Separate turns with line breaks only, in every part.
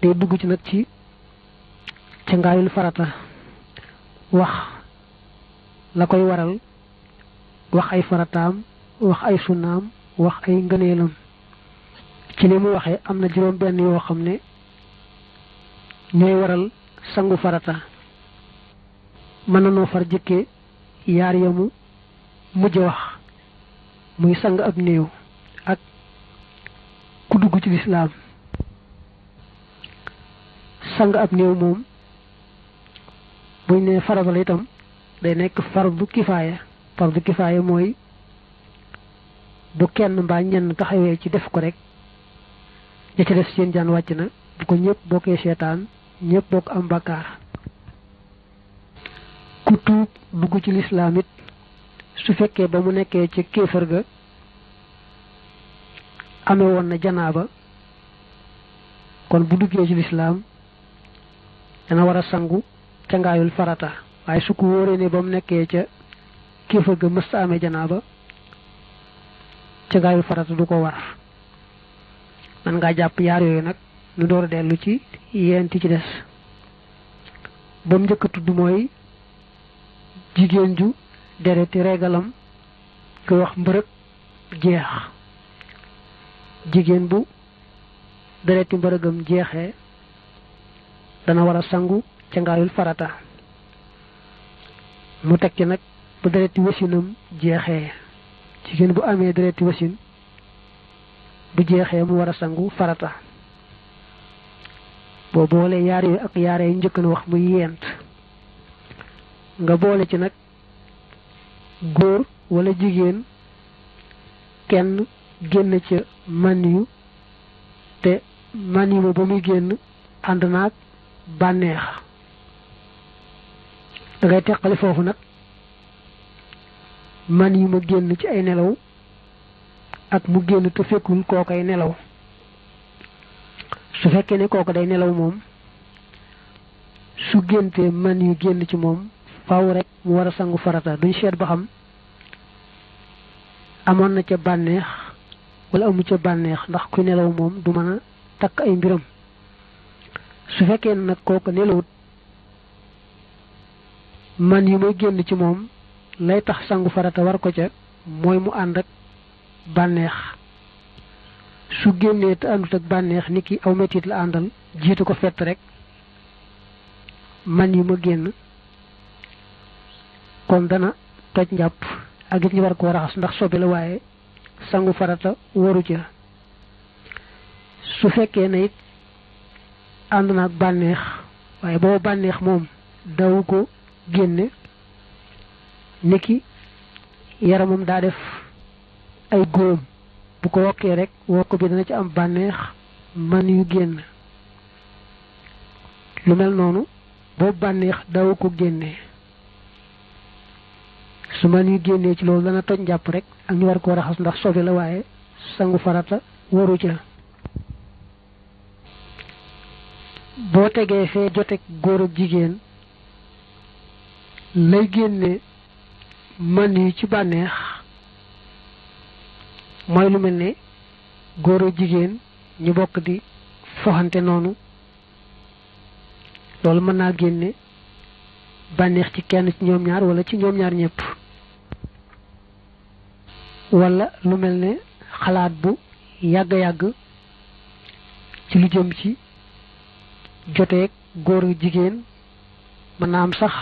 day dugg ci nag ci cangaayul farata wax la koy waral wax ay farataam wax ay sunnaam wax ay ngëneelam ci li mu waxee am na juróom benn yoo xam ne ñooy waral sangu farata mën na noo far jëkke yaar yamu mujj wax muy sang ab néew ak ku dugg ci lislaam sang ab néew moom buñ ne farata la itam day nekk fardu kifaaya mooy bu kenn mbaa ñenn taxawee ci def ko rek ña ca def seen jaan wàcc na bu ko ñëpp bokkee seetaan ñëpp bokk am bakkaar ku tuub dugg ci lislaam it su fekkee ba mu nekkee ci kéefër ga amee woon na janaaba kon bu duggee ci lislaam dana war a sangu cangaayul farata waaye su ko wóoree ne ba mu nekkee ca kéefër ga mës amee janaaba cangaayul farata du ko war man ngaa jàpp yaar yooyu nag nu door a dellu ci yenti ci des ba mu njëkk a tudd mooy jigéen ju dereti regalam ko wax mbërëg jeex jigéen bu dereti mbërëgam jeexee dana war a sangu cangaayul farata mu teg ci nag bu dereti wasinam jeexee jigéen bu amee dereti wasin bu jeexee mu war a sangu farata boo boole yaar yooyu ak yaar yi njëkk na wax muy yent nga boole ci nag góor wala jigéen kenn génn ca maniyu te maniyu ba muy génn ànd naag bànneex da ngay teqali foofu nag maniyu ma génn ci ay nelaw ak mu génn te fekkul kookay nelaw su fekkee ne kooku day nelaw moom su géntee maniyu génn ci moom faaw rek mu war a sangu farata duñ seet ba xam amoon na ca bànneex wala amu ca bànneex ndax ku nelaw moom du mën a takk ay mbiram su fekkee nag kooku nelawut man yu may génn ci moom lay tax sangu farata war ko ca mooy mu ànd ak bànneex su génnee te àndut ak bànneex ni ki aw metit la àndal jiitu ko fett rek man yu ma génn kon dana toj njàpp ak it ñu war koo raxas ndax sobe la waaye sangu farata waru ca su fekkee ne it ànd na ak bànneex waaye boobu bànneex moom daw ko génne niki yaramam daa def ay góom bu ko wokkee rek wokk bi dana ci am bànneex man yu génn lu mel noonu boobu bànneex daw ko génne su man yu génnee ci loolu dana toj njàpp rek ak ñu war koo raxas ndax sobe la waaye sangu farata waru ca boo tegee fee joteeg góor ak jigéen lay génne man yi ci bànneex mooy lu mel ne góor ak jigéen ñu bokk di foxante noonu loolu mën naa génne bànneex ci kenn ci ñoom ñaar wala ci ñoom ñaar ñëpp wala lu mel ne xalaat bu yàgg-yàgg ci lu jëm ci joteeg góor ak jigéen mën naa am sax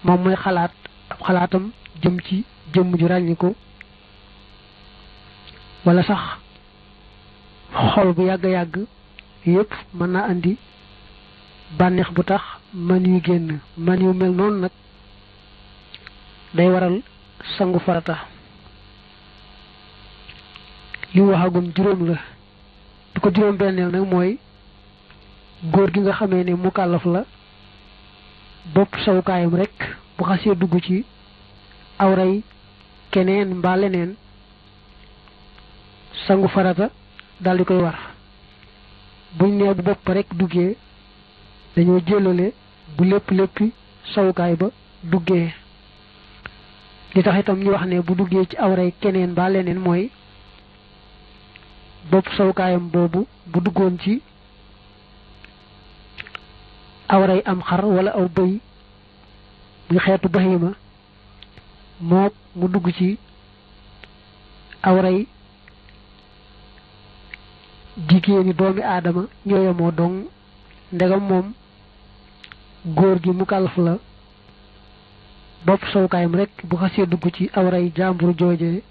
moom mooy xalaat ab xalaatam jëm ci jëmm ju ràññiku wala sax xol bu yàgg-yàgg yépp mën naa andi bànneex bu tax man yu génn man yu mel noonu nag day waral sangu farata li waxagum juróom la du ko juróom benneel nag mooy góor gi nga xamee ne mukallaf la bopp sawukaayam rek bu xasee dugg ci awray keneen mbaa leneen sangu farata dal di koy war buñ nee bu bopp rek duggee dañoo jëlale bu lépp sawukaay ba duggee li tax itam ñu wax ne bu duggee ci awray keneen mbaa leneen mooy bopp sawukaayam boobu bu duggoon ci awray am xar wala aw bëy muy xeetu bahima mook mu dugg ci awray jigéeni doomi aadama ñooya moo dong ndegam moom góor gi mu kàllaf la bopp sowukaayam rek bu xasee dugg ci awray jàmbur jooje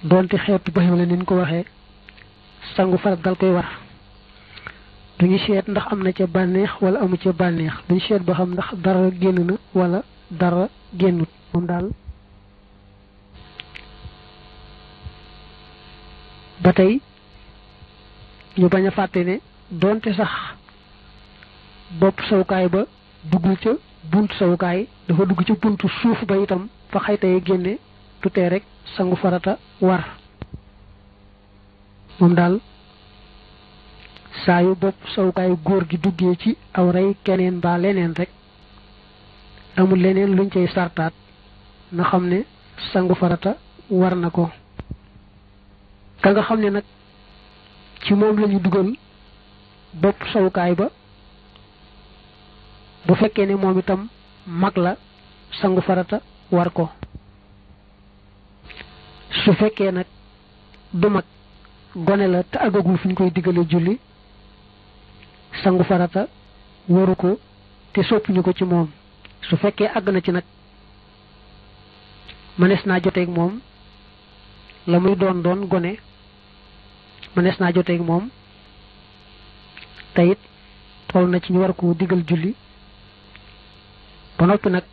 doonte xeetu bahima la nin ko waxee sangu farat dal koy war duñu seet ndax am na ca bànneex wala amu ca bànneex duñu seet ba xam ndax dara génn na wala dara génnut moom daal ba tey ñu bañ a fàtte ne doonte sax bopp sawukaay ba duggul ca buntu sawukaay dafa dugg ca buntu suuf ba itam fa xaytay génne tutee rek sangu farata war moom daal saa yu bopp sawukaay góor gi duggee ci awray keneen mbaa leneen rek amul leneen luñ cay sartaat na xam ne sangu farata war na ko ka nga xam ne nag ci moom lañu dugal bopp sawukaay ba bu fekkee ne moom itam mag la sangu farata war ko su fekkee nag du mag gone la te àggagul fu ñu koy diggale julli sangu farata waru ko te soppuñu ko ci moom su fekkee àgg na ci nag mënees naa joteeg moom la muy doon doon gone mënees naa joteeg moom te it toll na ci ñu war ko digal julli ba noppi nag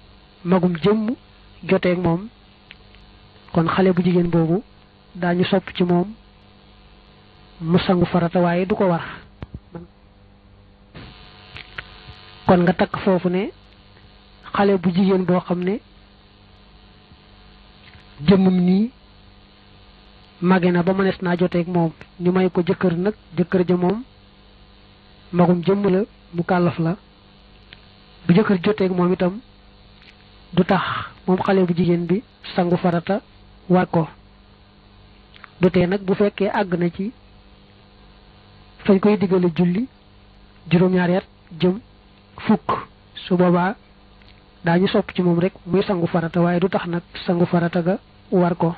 magum jëmm joteeg moom kon xale bu jigéen boobu daañu sopp ci moom mu sangu farata waaye du ko war kon nga takk foofu ne xale bu jigéen boo xam ne jëmmam nii mage na ba mënees naa joteeg moom ñu may ko jëkkër nag jëkkër ja moom magum jëmm la mu kàllaf la bu jëkkër joteeg moom itam du tax moom xale bu jigéen bi sangu farata war ko du tee nag bu fekkee àgg na ci fañ koy diggale julli juróom-ñaari at jëm fukk su boobaa daañu sopp ci moom rek muy sangu farata waaye du tax nag sangu farata ga war ko